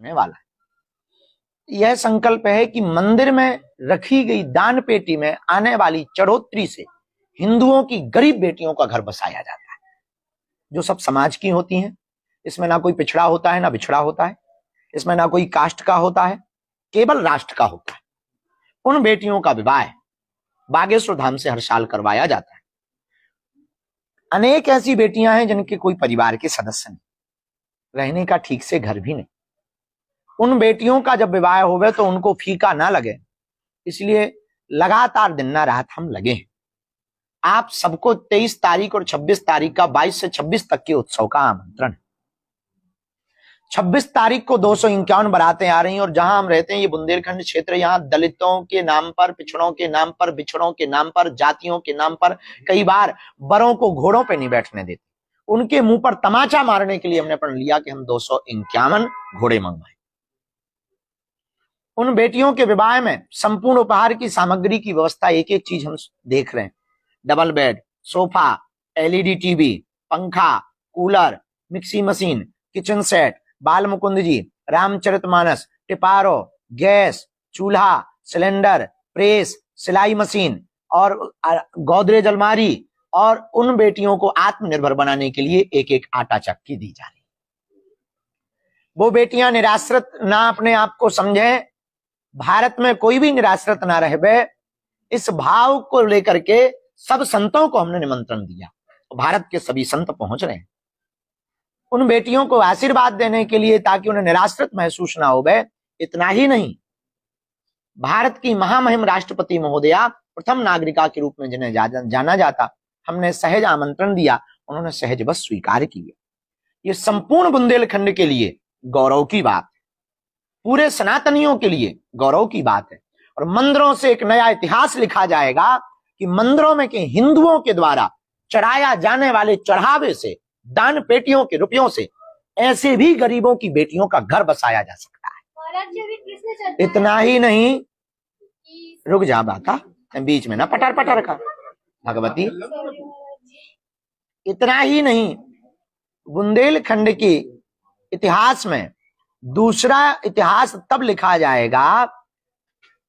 होने वाला है। यह संकल्प है कि मंदिर में रखी गई दान पेटी में आने वाली चढ़ोतरी से हिंदुओं की गरीब बेटियों का घर बसाया जाता है, जो सब समाज की होती हैं। इसमें ना कोई पिछड़ा होता है ना बिछड़ा होता है, इसमें ना कोई कास्ट का होता है, केवल राष्ट्र का होता है। उन बेटियों का विवाह बागेश्वर धाम से हर साल करवाया जाता है। अनेक ऐसी बेटियां हैं जिनके कोई परिवार के सदस्य नहीं, रहने का ठीक से घर भी नहीं। उन बेटियों का जब विवाह होवे तो उनको फीका ना लगे, इसलिए लगातार दिन ना रात हम लगे हैं। आप सबको 23 तारीख और 26 तारीख का 22 से 26 तक के उत्सव का आमंत्रण है। 26 तारीख को 251 बारातें आ रही हैं और जहां हम रहते हैं ये बुंदेलखंड क्षेत्र, यहाँ दलितों के नाम पर, पिछड़ों के नाम पर, बिछड़ों के नाम पर, जातियों के नाम पर कई बार बरों को घोड़ों पे नहीं बैठने देते। उनके मुंह पर तमाचा मारने के लिए हमने प्रण लिया कि हम 251 घोड़े मंगवाएं। उन बेटियों के विवाह में संपूर्ण उपहार की सामग्री की व्यवस्था, एक एक चीज हम देख रहे हैं। Double bed, sofa, LED TV, पंखा, cooler, mixie machine, kitchen set, Bal Mukund ji, Ramcharitmanas, टिपारो, गैस, चूल्हा, सिलेंडर, प्रेस, सिलाई मशीन और गोदरेज अलमारी, और उन बेटियों को आत्मनिर्भर बनाने के लिए एक एक आटा चक्की दी जा रही। वो बेटियां निराश्रित ना अपने आप को समझें, भारत में कोई भी निराश्रित ना रहे, इस भाव को लेकर के सब संतों को हमने निमंत्रण दिया। भारत के सभी संत पहुंच रहे हैं उन बेटियों को आशीर्वाद देने के लिए, ताकि उन्हें निराश्रित महसूस ना हो। इतना ही नहीं, भारत की महामहिम राष्ट्रपति महोदया, प्रथम नागरिका के रूप में जिन्हें जाना जाता, हमने सहज आमंत्रण दिया, उन्होंने सहज बस स्वीकार किया। ये संपूर्ण बुंदेलखंड के लिए गौरव की बात है, पूरे सनातनियों के लिए गौरव की बात है। और मंदिरों से एक नया इतिहास लिखा जाएगा कि मंदिरों में के हिंदुओं के द्वारा चढ़ाया जाने वाले चढ़ावे से, दान पेटियों के रुपयों से ऐसे भी गरीबों की बेटियों का घर बसाया जा सकता है। इतना ही नहीं, रुक जा बाता, बीच में ना पटर पटर का भगवती। इतना ही नहीं, बुंदेलखंड के इतिहास में दूसरा इतिहास तब लिखा जाएगा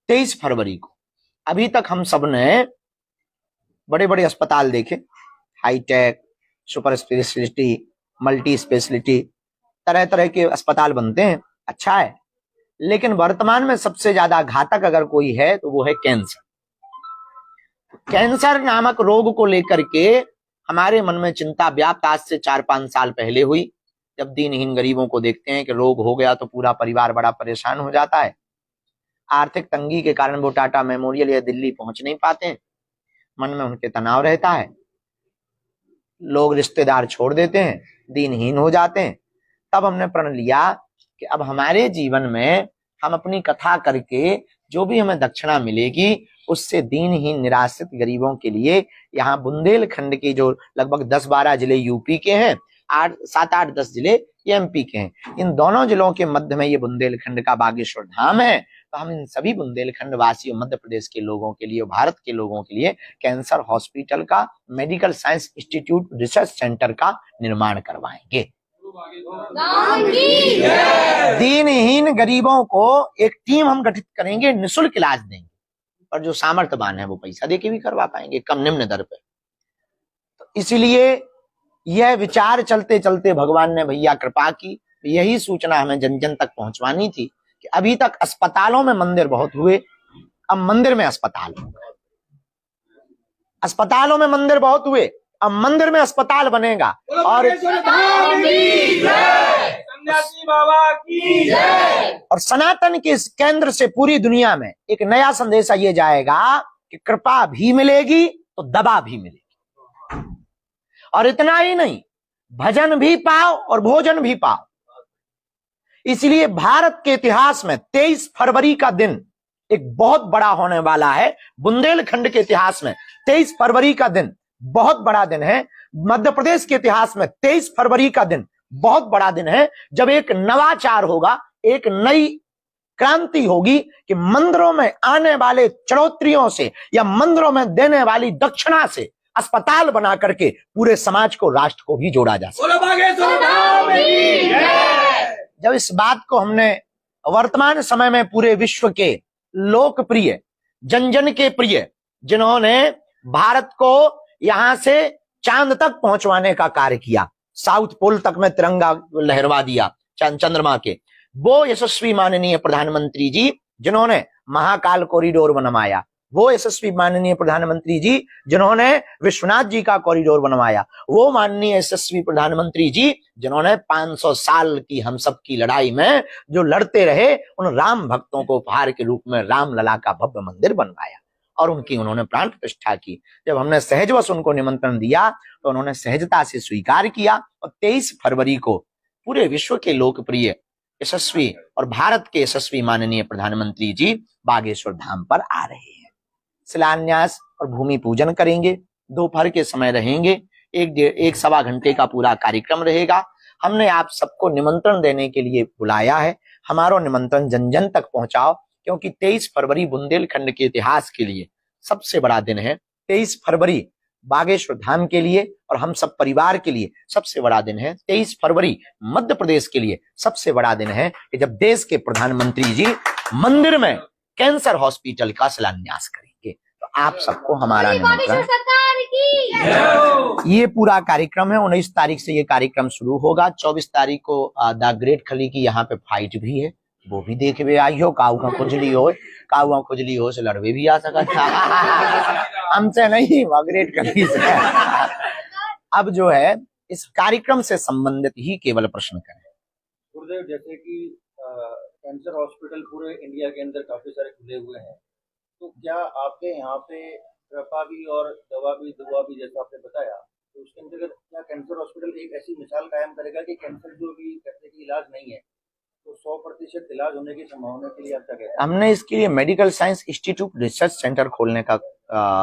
23 फरवरी को। अभी तक हम सब ने बड़े बड़े अस्पताल देखे, hi-tech, super speciality, multi speciality, तरह तरह के अस्पताल बनते हैं, अच्छा है। लेकिन वर्तमान में सबसे ज्यादा घातक अगर कोई है तो वो है कैंसर। कैंसर नामक रोग को लेकर के हमारे मन में चिंता व्याप्त आज से 4-5 साल पहले हुई, जब दीनहीन गरीबों को देखते हैं कि रोग हो गया तो पूरा परिवार बड़ा परेशान हो जाता है। आर्थिक तंगी के कारण वो टाटा मेमोरियल या दिल्ली पहुंच नहीं पाते, मन में उनके तनाव रहता है, लोग रिश्तेदार छोड़ देते हैं, दीनहीन हो जाते हैं। तब हमने प्रण लिया कि अब हमारे जीवन में हम अपनी कथा करके जो भी हमें दक्षिणा मिलेगी उससे दीनहीन निराश्रित गरीबों के लिए, यहाँ बुंदेलखंड के जो लगभग 10-12 जिले यूपी के हैं, 7-8-10 जिले एमपी के हैं, इन दोनों जिलों के मध्य में ये बुंदेलखंड का बागेश्वर धाम है। तो हम इन सभी बुंदेलखंड वासियों, मध्य प्रदेश के लोगों के लिए, भारत के लोगों के लिए कैंसर हॉस्पिटल का, medical science institute, research centre का निर्माण करवाएंगे। दीनहीन गरीबों को एक टीम हम गठित करेंगे, निःशुल्क इलाज देंगे, और जो सामर्थ्यवान है वो पैसा देके भी करवा पाएंगे कम निम्न दर पे। तो इसलिए यह विचार चलते चलते भगवान ने भैया कृपा की, यही सूचना हमें जन जन तक पहुंचवानी थी कि अभी तक अस्पतालों में मंदिर बहुत हुए, अब मंदिर में अस्पताल हो गए। अस्पतालों में मंदिर बहुत हुए, अब मंदिर में अस्पताल बनेगा। और सनातन के इस केंद्र से पूरी दुनिया में एक नया संदेशा ये जाएगा कि कृपा भी मिलेगी तो दबा भी मिलेगी। और इतना ही नहीं, भजन भी पाओ और भोजन भी पाओ। इसलिए भारत के इतिहास में 23 फरवरी का दिन एक बहुत बड़ा होने वाला है। बुंदेलखंड के इतिहास में 23 फरवरी का दिन बहुत बड़ा दिन है। मध्य प्रदेश के इतिहास में 23 फरवरी का दिन बहुत बड़ा दिन है, जब एक नवाचार होगा, एक नई क्रांति होगी कि मंदिरों में आने वाले चढ़ोत्रियों से या मंदिरों में देने वाली दक्षिणा से अस्पताल बना करके पूरे समाज को, राष्ट्र को भी जोड़ा जा सके। जब इस बात को हमने वर्तमान समय में पूरे विश्व के लोकप्रिय, जन जन के प्रिय, जिन्होंने भारत को यहां से चांद तक पहुंचवाने का कार्य किया, साउथ पोल तक में तिरंगा लहरवा दिया चंद्रमा के, वो यशस्वी माननीय प्रधानमंत्री जी जिन्होंने महाकाल कॉरिडोर बनवाया, वो यशस्वी माननीय प्रधानमंत्री जी जिन्होंने विश्वनाथ जी का कॉरिडोर बनवाया, वो माननीय यशस्वी प्रधानमंत्री जी जिन्होंने 500 साल की हम सब की लड़ाई में जो लड़ते रहे, उन राम भक्तों को उपहार के रूप में रामलला का भव्य मंदिर बनवाया और उनकी उन्होंने प्राण प्रतिष्ठा की। जब हमने सहजवश उनको निमंत्रण दिया तो उन्होंने सहजता से स्वीकार किया और 23 फरवरी को पूरे विश्व के लोकप्रिय, यशस्वी और भारत के यशस्वी माननीय प्रधानमंत्री जी बागेश्वर धाम पर आ रहे हैं। शिलान्यास और भूमि पूजन करेंगे, दोपहर के समय रहेंगे, एक सवा घंटे का पूरा कार्यक्रम रहेगा। हमने आप सबको निमंत्रण देने के लिए बुलाया है, हमारा निमंत्रण जन जन तक पहुंचाओ, क्योंकि 23 फरवरी बुंदेलखंड के इतिहास के लिए सबसे बड़ा दिन है। 23 फरवरी बागेश्वर धाम के लिए और हम सब परिवार के लिए सबसे बड़ा दिन है। 23 फरवरी मध्य प्रदेश के लिए सबसे बड़ा दिन है कि जब देश के प्रधानमंत्री जी मंदिर में कैंसर हॉस्पिटल का शिलान्यास करेंगे। तो आप सबको हमारा निमंत्रण। ये पूरा कार्यक्रम है, 19 तारीख से ये कार्यक्रम शुरू होगा। 24 तारीख को द ग्रेट खली की यहाँ पे फाइट भी है, वो भी देख भी आई हो। काऊ खुजली हो से लड़वे भी आ सकता हमसे नहीं, ग्रेट खली से। अब जो है इस कार्यक्रम से संबंधित ही केवल प्रश्न करें। गुरुदेव, जैसे कि कैंसर हॉस्पिटल पूरे इंडिया के अंदर काफी सारे खुले हुए हैं, तो क्या आपके यहाँ पे रफा भी और दुआ भी जैसा आपने बताया, तो उसके अंतर्गत क्या कैंसर हॉस्पिटल एक ऐसी मिसाल कायम करेगा कि कैंसर जो भी कहते कि इलाज नहीं है तो 100% इलाज होने की संभावना के लिए आप क्या कहते हैं? हमने इसके लिए medical science institute research centre खोलने का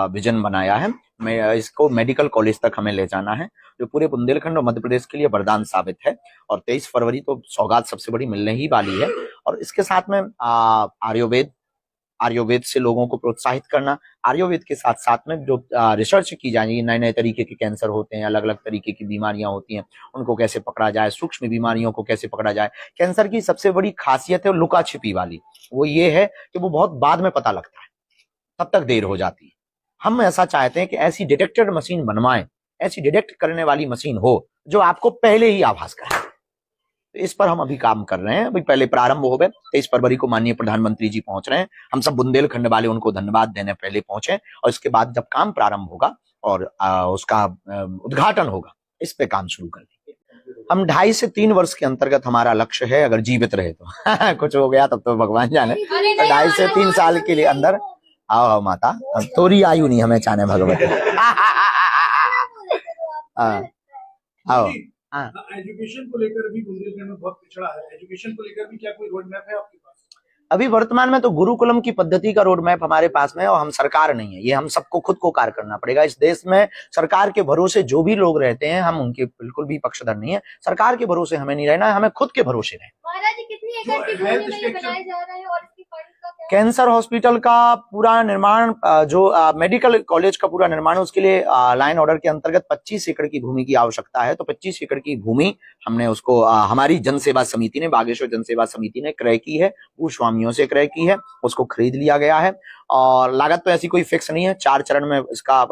विजन बनाया है। मैं इसको मेडिकल कॉलेज तक हमें ले जाना है, जो पूरे बुंदेलखंड और मध्य प्रदेश के लिए वरदान साबित है। और 23 फरवरी तो सौगात सबसे बड़ी मिलने ही वाली है। और इसके साथ में आयुर्वेद से लोगों को प्रोत्साहित करना, आयुर्वेद के साथ साथ में जो रिसर्च की जाएगी, नए नए तरीके के कैंसर होते हैं, अलग अलग तरीके की बीमारियां होती हैं, उनको कैसे पकड़ा जाए, सूक्ष्म बीमारियों को कैसे पकड़ा जाए। कैंसर की सबसे बड़ी खासियत है लुका छिपी वाली, वो ये है कि वो बहुत बाद में पता लगता है, तब तक देर हो जाती है। हम ऐसा चाहते हैं कि ऐसी डिटेक्टर मशीन बनवाएं, ऐसी डिटेक्ट करने वाली मशीन हो जो आपको पहले ही आभास कराए। तो इस पर हम अभी काम कर रहे हैं। अभी पहले प्रारंभ हो गए, 23 फरवरी को माननीय प्रधानमंत्री जी पहुंच रहे हैं। हम सब बुंदेलखंड वाले उनको धन्यवाद देने पहले पहुंचे, और इसके बाद जब काम प्रारंभ होगा और उसका उद्घाटन होगा, इस पे काम शुरू कर देंगे। हम 2.5 से 3 वर्ष के अंतर्गत हमारा लक्ष्य है, अगर जीवित रहे तो कुछ हो गया तब तो भगवान जाने। 2.5 से 3 साल के लिए अंदर आओ माता, तोरी आयु नहीं हमें चाहने भगवती। आओ। एजुकेशन को लेकर भी बुंदेलखंड में बहुत पिछड़ा है, एजुकेशन को लेकर भी क्या कोई रोड मैप है आपके पास? अभी वर्तमान में तो गुरुकुलम की पद्धति का रोड मैप हमारे पास में है, और हम सरकार नहीं है, ये हम सबको खुद को कार्य करना पड़ेगा। इस देश में सरकार के भरोसे जो भी लोग रहते हैं, हम उनके बिल्कुल भी पक्षधर नहीं है। सरकार के भरोसे हमें नहीं रहना है, हमें खुद के भरोसे रहना। महाराज, कितनी एकड़ की भूमि में ये बनाया जा रहा है और इसकी फंड का क्या? कैंसर हॉस्पिटल का पूरा निर्माण, जो मेडिकल कॉलेज का पूरा निर्माण, उसके लिए लाइन ऑर्डर के अंतर्गत 25 एकड़ की भूमि की आवश्यकता है। तो 25 एकड़ की भूमि हमने उसको हमारी जनसेवा समिति ने, बागेश्वर जनसेवा समिति ने क्रय की है, भूस्वामियों से क्रय की है, उसको खरीद लिया गया है। और लागत तो ऐसी कोई फिक्स नहीं है, 4 चरण में इसका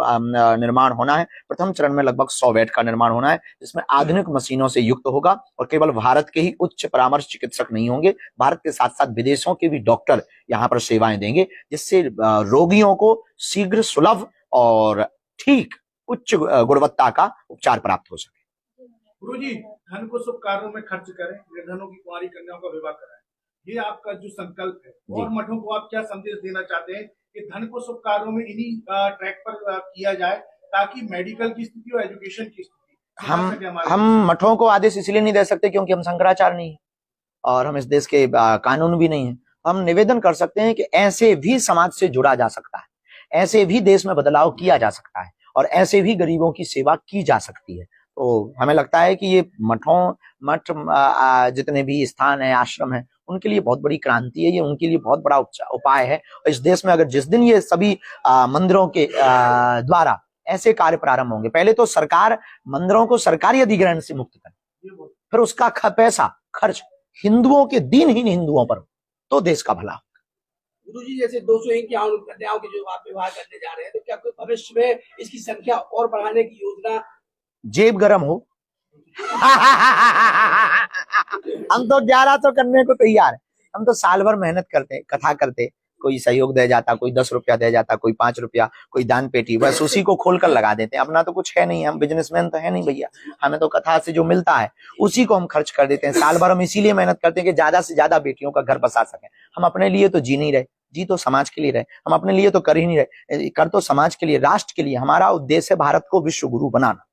निर्माण होना है। प्रथम चरण में लगभग 100 बेड का निर्माण होना है, जिसमें आधुनिक मशीनों से युक्त होगा, और केवल भारत के ही उच्च परामर्श चिकित्सक नहीं होंगे, भारत के साथ साथ विदेशों के भी डॉक्टर यहाँ पर सेवाएं देंगे, जिससे रोगियों को शीघ्र, सुलभ और ठीक उच्च गुणवत्ता का उपचार प्राप्त हो सके। गुरुजी, धन को शुभ कार्यों में खर्च करें, निर्धनों की कुंवारी कन्याओं का विवाह कराएं, ये आपका जो संकल्प है। और मठों को आप क्या संदेश देना चाहते हैं कि धन को शुभ कार्यों में इन्हीं ट्रैक पर किया जाए, ताकि मेडिकल की स्थिति और एजुकेशन की स्थिति? हम मठों को आदेश इसलिए नहीं दे सकते क्योंकि हम शंकराचार्य नहीं है और हम इस देश के कानून भी नहीं है। हम निवेदन कर सकते हैं कि ऐसे भी समाज से जुड़ा जा सकता है, ऐसे भी देश में बदलाव किया जा सकता है, और ऐसे भी गरीबों की सेवा की जा सकती है। तो हमें लगता है कि ये मठ जितने भी स्थान है, आश्रम है, उनके लिए बहुत बड़ी क्रांति है, ये उनके लिए बहुत बड़ा उपाय है। और इस देश में अगर जिस दिन ये सभी मंदिरों के द्वारा ऐसे कार्य प्रारंभ होंगे, पहले तो सरकार मंदिरों को सरकारी अधिग्रहण से मुक्त करे, फिर उसका पैसा खर्च हिंदुओं के दीनहीन हिंदुओं पर, तो देश का भला। गुरुजी, जैसे 251 कन्याओं के जो आप विवाह करने जा रहे हैं, तो क्या कोई भविष्य में इसकी संख्या और बढ़ाने की योजना? जेब गरम हो हम तो 11 तो करने को तैयार है। हम तो साल भर मेहनत करते, कथा करते, कोई सहयोग दे जाता, कोई 10 रुपया दे जाता, कोई 5 रुपया, कोई दान पेटी, बस उसी को खोल कर लगा देते हैं। अपना तो कुछ है नहीं, हम बिजनेसमैन तो है नहीं भैया। हमें तो कथा से जो मिलता है उसी को हम खर्च कर देते हैं। साल भर हम इसीलिए मेहनत करते हैं कि ज्यादा से ज्यादा बेटियों का घर बसा सके। हम अपने लिए तो जी नहीं रहे, जी तो समाज के लिए रहे। हम अपने लिए तो कर ही नहीं रहे, कर तो समाज के लिए, राष्ट्र के लिए। हमारा उद्देश्य है भारत को विश्व गुरु बनाना।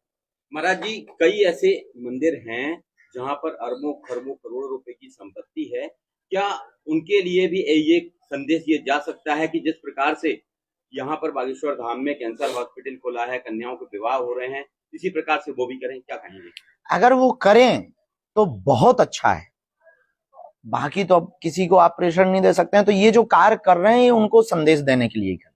महाराज जी, कई ऐसे मंदिर हैं जहां पर अरबों खरबों करोड़ों रुपए की संपत्ति है। क्या उनके लिए भी ये संदेश ये जा सकता है कि जिस प्रकार से यहाँ पर बागेश्वर धाम में कैंसर हॉस्पिटल खोला है, कन्याओं के विवाह हो रहे हैं, इसी प्रकार से वो भी करें? क्या कहेंगे? अगर वो करें तो बहुत अच्छा है। बाकी तो अब किसी को आप प्रेशर नहीं दे सकते हैं। तो ये जो कार्य कर रहे हैं, ये उनको संदेश देने के लिए कर।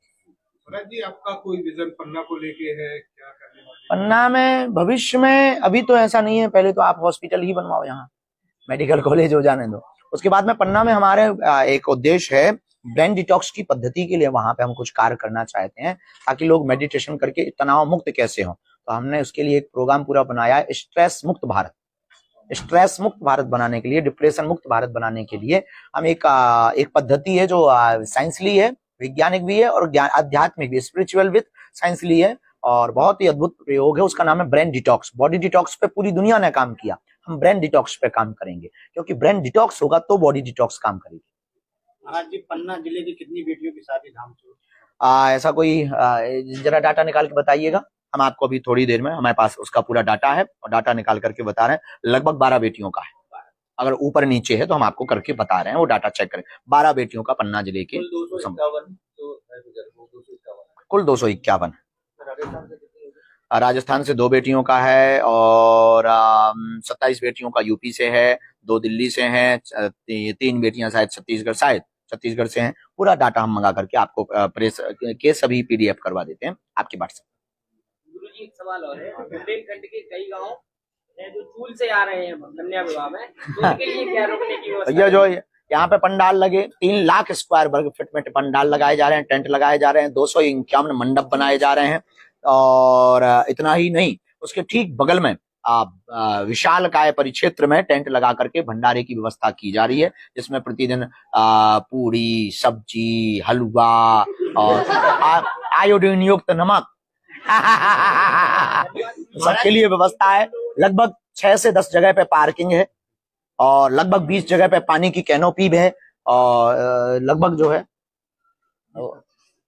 महाराज जी, आपका कोई विजन पन्ना को लेके है? क्या करने वाले? पन्ना में भविष्य में अभी तो ऐसा नहीं है। पहले तो आप हॉस्पिटल ही बनवाओ, यहाँ मेडिकल कॉलेज हो जाने दो। उसके बाद में पन्ना में हमारे एक उद्देश्य है ब्रेन डिटॉक्स की पद्धति के लिए। वहां पे हम कुछ कार्य करना चाहते हैं ताकि लोग मेडिटेशन करके तनाव मुक्त कैसे हो। तो हमने उसके लिए एक प्रोग्राम पूरा बनाया है, स्ट्रेस मुक्त भारत। स्ट्रेस मुक्त भारत बनाने के लिए, डिप्रेशन मुक्त भारत बनाने के लिए हम एक पद्धति है जो साइंसली है, वैज्ञानिक भी है और आध्यात्मिक भी, स्पिरिचुअल विद साइंसली है, और बहुत ही अद्भुत प्रयोग है। उसका नाम है ब्रेन डिटॉक्स। बॉडी डिटॉक्स पे पूरी दुनिया ने काम किया, हम ब्रेन डिटॉक्स पे काम करेंगे, क्योंकि ब्रेन डिटॉक्स होगा तो बॉडी डिटॉक्स काम करेगी। महाराज जी, पन्ना जिले की कितनी बेटियों की शादी धाम से? ऐसा कोई जरा डाटा निकाल के बताइएगा। हम आपको अभी थोड़ी देर में, हमारे पास उसका पूरा डाटा है और डाटा निकाल करके बता रहे हैं। लगभग 12 बेटियों का है। अगर ऊपर नीचे है तो हम आपको करके बता रहे हैं, वो डाटा चेक करें। 12 बेटियों का पन्ना जिले के, कुल 251। राजस्थान से 2 बेटियों का है और 27 बेटियों का यूपी से है, 2 दिल्ली से हैं, 3 बेटियां शायद छत्तीसगढ़ से हैं। पूरा डाटा हम मंगा करके आपको प्रेस के सभी PDF करवा देते हैं आपके व्हाट्सएप। गुरुजी, एक सवाल और है। बुंदेलखंड के कई गांव हैं जो चूल से आ रहे हैं कन्या विवाह में, तो उनके लिए क्या रोकने की व्यवस्था? ये जो यहाँ पे पंडाल लगे, 3 लाख स्क्वायर वर्ग फीट में पंडाल लगाए जा रहे हैं, टेंट लगाए जा रहे हैं, 251 मंडप बनाए जा रहे हैं। और इतना ही नहीं, उसके ठीक बगल में विशाल काय परिक्षेत्र में टेंट लगा करके भंडारे की व्यवस्था की जा रही है, जिसमें प्रतिदिन पूरी, सब्जी, हलवा और आयोडीन युक्त नमक सबके लिए व्यवस्था है। लगभग 6 से 10 जगह पे पार्किंग है और लगभग 20 जगह पे पानी की कैनोपी भी है। और लगभग जो है,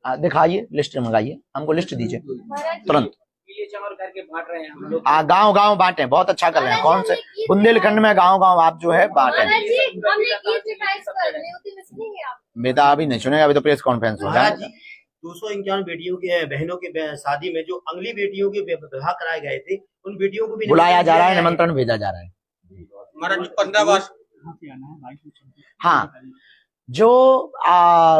दिखाइए, लिस्ट मंगाइए, हमको लिस्ट दीजिए तुरंत। करके बांट रहे हैं हम लोग। गाँव गाँव बांटे, बहुत अच्छा कर रहे हैं। कौन से बुंदेलखंड में गाँव गाँव आप जो है बांटे। बेटा अभी नहीं सुनेगा, अभी तो प्रेस कॉन्फ्रेंस हो रहा है। 251 बेटियों के, बहनों के शादी में जो अगली बेटियों के विवाह कराए गए थे, उन बेटियों को भी बुलाया जा रहा है, निमंत्रण भेजा जा रहा है। महाराज 15 वर्ष, हाँ, जो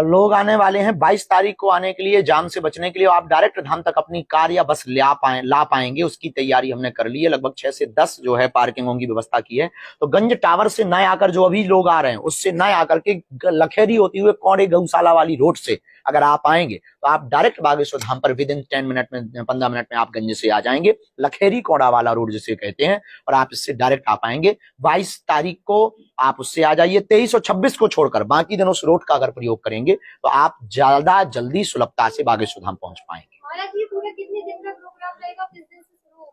लोग आने वाले हैं 22 तारीख को आने के लिए, जाम से बचने के लिए, आप डायरेक्ट धाम तक अपनी कार या बस ला पाएंगे, उसकी तैयारी हमने कर ली है। लगभग 6 से 10 जो है पार्किंगों की व्यवस्था की है। तो गंज टावर से नए आकर जो अभी लोग आ रहे हैं, उससे नए आकर के लखेरी होती हुए कौड़े गौशाला वाली रोड से अगर आप आएंगे तो आप डायरेक्ट बागेश्वर धाम पर विद इन 10 मिनट में, 15 मिनट में आप गंज से आ जाएंगे। लखेरी कौड़ा वाला रोड जिसे कहते हैं, और आप इससे डायरेक्ट आ पाएंगे। 22 तारीख को आप उससे आ जाइए। 23 और 26 को छोड़कर बाकी दिन उस रोड का अगर प्रयोग करेंगे तो आप ज्यादा जल्दी सुलभता से बागेश्वर धाम पहुंच पाएंगे।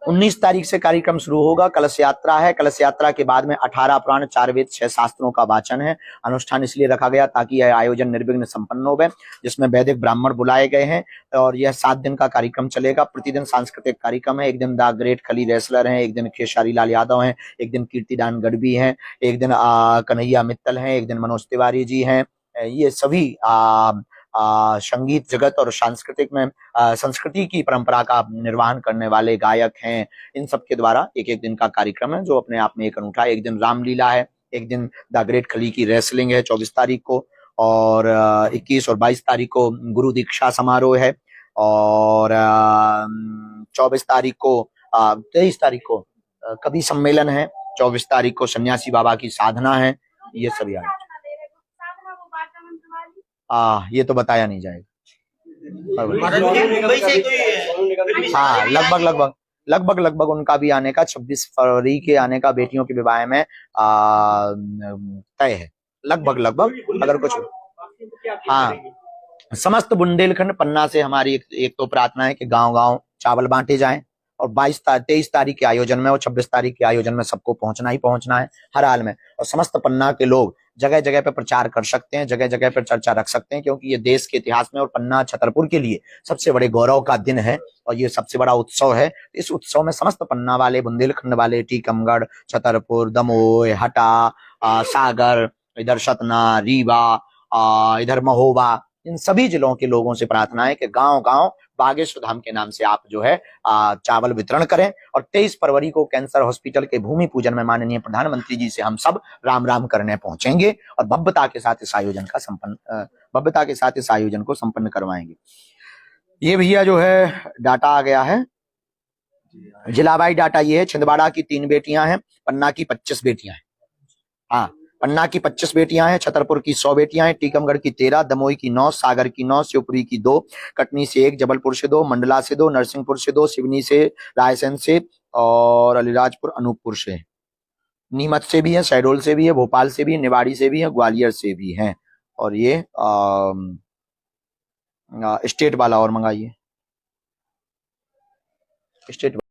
19 तारीख से कार्यक्रम शुरू होगा। कलश यात्रा है। कलश यात्रा के बाद में 18 पुराण, 4 वेद, 6 शास्त्रों का वाचन है। अनुष्ठान इसलिए रखा गया ताकि यह आयोजन निर्विघ्न संपन्न हो, जिसमें वैदिक ब्राह्मण बुलाए गए हैं और यह 7 दिन का कार्यक्रम चलेगा। प्रतिदिन सांस्कृतिक कार्यक्रम है। एक दिन द ग्रेट खली रेसलर हैं, एक दिन खेसारी लाल यादव हैं, एक दिन कीर्तिदान गढ़वी हैं, एक दिन कन्हैया मित्तल हैं, एक दिन मनोज तिवारी जी हैं। ये सभी संगीत जगत और सांस्कृतिक में संस्कृति की परंपरा का निर्वहन करने वाले गायक हैं। इन सब के द्वारा एक एक दिन का कार्यक्रम है जो अपने आप में एक अनूठा है। एक दिन रामलीला है, एक दिन द ग्रेट खली की रेसलिंग है 24 तारीख को, और 21 और 22 तारीख को गुरु दीक्षा समारोह है, और 24 तारीख को 23 तारीख को कवि सम्मेलन है, 24 तारीख को सन्यासी बाबा की साधना है। ये सभी ये तो बताया नहीं जाएगा। मुंबई से कोई हाँ, लगभग उनका भी आने का 26 फरवरी के आने का बेटियों के विवाह में तय है। लगभग अगर कुछ, हाँ, समस्त बुंदेलखंड पन्ना से हमारी एक तो प्रार्थना है कि गांव-गांव चावल बांटे जाएं और 23 तारीख के आयोजन में और 26 तारीख के आयोजन में सबको पहुंचना ही पहुंचना है हर हाल में। और समस्त पन्ना के लोग जगह जगह पे प्रचार कर सकते हैं, जगह जगह पे चर्चा रख सकते हैं, क्योंकि ये देश के इतिहास में और पन्ना छतरपुर के लिए सबसे बड़े गौरव का दिन है और ये सबसे बड़ा उत्सव है। इस उत्सव में समस्त पन्ना वाले, बुंदेलखंड वाले, टीकमगढ़, छतरपुर, दमोह, हटा, सागर, इधर सतना, रीवा, इधर महोबा, इन सभी जिलों के लोगों से प्रार्थना है कि गांव-गांव बागेश्वर धाम के नाम से आप जो है चावल वितरण करें। और 23 फरवरी को कैंसर हॉस्पिटल के भूमि पूजन में माननीय प्रधानमंत्री जी से हम सब राम राम करने पहुंचेंगे और भव्यता के साथ इस आयोजन को संपन्न करवाएंगे। ये भैया जो है डाटा आ गया है, जिलावाई डाटा ये है। छिंदवाड़ा की 3 बेटियां हैं, पन्ना की 25 बेटियां हैं। हाँ, पन्ना की 25 बेटियां हैं, छतरपुर की 100 बेटियां हैं, टीकमगढ़ की 13, दमोह की 9, सागर की 9, शिवपुरी की 2, कटनी से 1, जबलपुर से 2, मंडला से 2, नरसिंहपुर से 2, सिवनी से, रायसेन से और अलीराजपुर अनूपपुर से, नीमच से भी है, शहडोल से भी है, भोपाल से भी है, निवाड़ी से भी है, ग्वालियर से भी है। और ये स्टेट वाला और मंगाइए, स्टेट